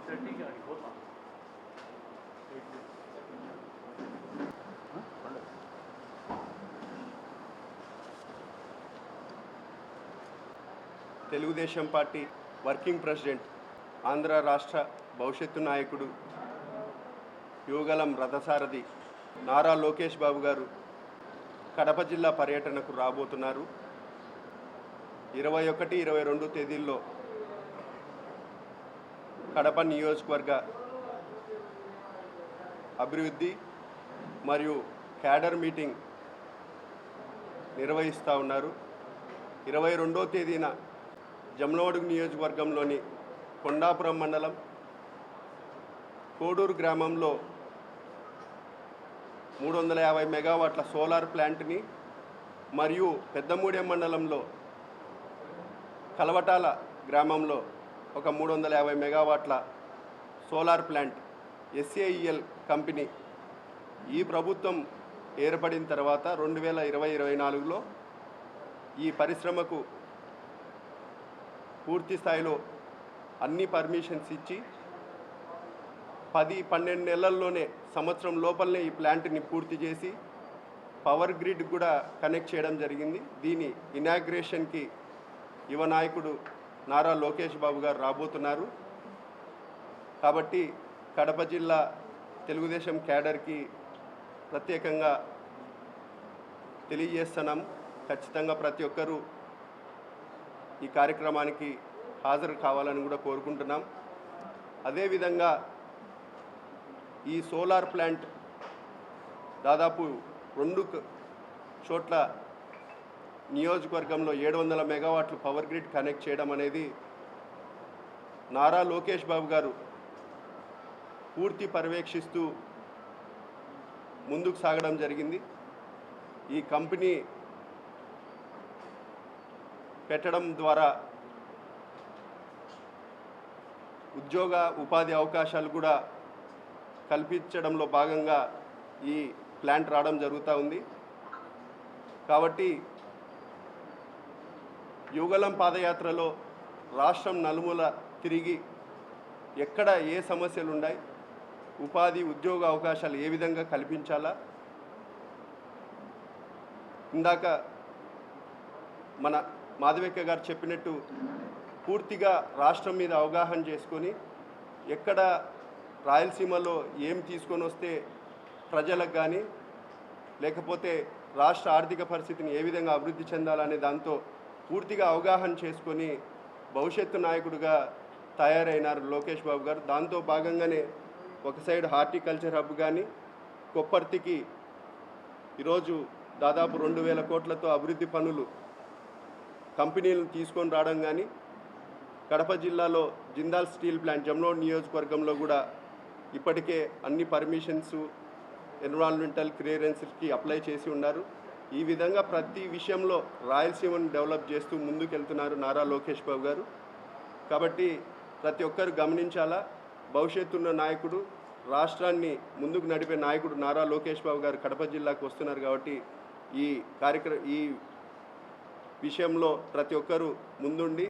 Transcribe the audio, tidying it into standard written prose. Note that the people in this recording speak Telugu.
Telugu Desam party working president, Andhra రాష్ట్ర భవిష్యత్తు నాయకుడు, యువగలం రథసారథి నారా లోకేష్ బాబు గారు కడప జిల్లా పర్యటనకు రాబోతున్నారు. 21, 22 తేదీల్లో కడప నియోజకవర్గ అభివృద్ధి మరియు క్యాడర్ మీటింగ్ నిర్వహిస్తూ ఉన్నారు. 22వ తేదీన జమ్లమడుగు నియోజకవర్గంలోని కొండాపురం మండలం కోడూరు గ్రామంలో 350 మెగావాట్ల సోలార్ ప్లాంట్ని మరియు పెద్దమూడెం మండలంలో కలవటాల గ్రామంలో ఒక 350 మెగావాట్ల సోలార్ ప్లాంట్ SAEL కంపెనీ ఈ ప్రభుత్వం ఏర్పడిన తర్వాత 2020-24లో ఈ పరిశ్రమకు పూర్తి స్థాయిలో అన్ని పర్మిషన్స్ ఇచ్చి 10-12 నెలల్లోనే, సంవత్సరం లోపలనే ఈ ప్లాంట్ని పూర్తి చేసి పవర్ గ్రిడ్ కూడా కనెక్ట్ చేయడం జరిగింది. దీని ఇనాగ్రేషన్కి యువ నాయకుడు నారా లోకేష్ బాబు గారు రాబోతున్నారు. కాబట్టి కడప జిల్లా తెలుగుదేశం క్యాడర్కి ప్రత్యేకంగా తెలియజేస్తున్నాం. ఖచ్చితంగా ప్రతి ఒక్కరూ ఈ కార్యక్రమానికి హాజరు కావాలని కూడా కోరుకుంటున్నాం. అదేవిధంగా ఈ సోలార్ ప్లాంట్ దాదాపు 2 చోట్ల నియోజకవర్గంలో 700 మెగావాట్లు పవర్ గ్రిడ్ కనెక్ట్ చేయడం అనేది నారా లోకేష్ బాబు గారు పూర్తి పర్యవేక్షిస్తూ ముందుకు సాగడం జరిగింది. ఈ కంపెనీ పెట్టడం ద్వారా ఉపాధి అవకాశాలు కూడా కల్పించడంలో భాగంగా ఈ ప్లాంట్ రావడం జరుగుతూ ఉంది. కాబట్టి యువగలం పాదయాత్రలో రాష్ట్రం నలుమూల తిరిగి ఎక్కడ ఏ సమస్యలు ఉన్నాయి, ఉద్యోగ అవకాశాలు ఏ విధంగా కల్పించాలా, ఇందాక మన మాధవక్క గారు చెప్పినట్టు పూర్తిగా రాష్ట్రం మీద అవగాహన చేసుకొని ఎక్కడ రాయలసీమలో ఏం తీసుకొని వస్తే ప్రజలకు కానీ, లేకపోతే రాష్ట్ర ఆర్థిక పరిస్థితిని ఏ విధంగా అభివృద్ధి చెందాలనే దాంతో పూర్తిగా అవగాహన చేసుకొని భవిష్యత్తు నాయకుడిగా తయారైనారు లోకేష్ బాబు గారు. దాంతో భాగంగానే ఒక సైడ్ హార్టికల్చర్ హబ్ కానీ, కొప్పర్తికి ఈరోజు దాదాపు 2000 కోట్లతో అభివృద్ధి పనులు కంపెనీలను తీసుకొని రావడం కానీ, కడప జిల్లాలో జిందాల్ స్టీల్ ప్లాంట్ జమ్లోడ్ నియోజకవర్గంలో కూడా ఇప్పటికే అన్ని పర్మిషన్స్, ఎన్విరాన్మెంటల్ క్లియరెన్స్కి అప్లై చేసి ఉన్నారు. ఈ విధంగా ప్రతి విషయంలో రాయలసీమను డెవలప్ చేస్తూ ముందుకెళ్తున్నారు నారా లోకేష్ బాబు గారు. కాబట్టి ప్రతి ఒక్కరు గమనించాలా, భవిష్యత్తున్న నాయకుడు, రాష్ట్రాన్ని ముందుకు నడిపే నాయకుడు నారా లోకేష్ బాబు గారు కడప జిల్లాకు వస్తున్నారు. కాబట్టి ఈ విషయంలో ప్రతి ఒక్కరూ ముందుండి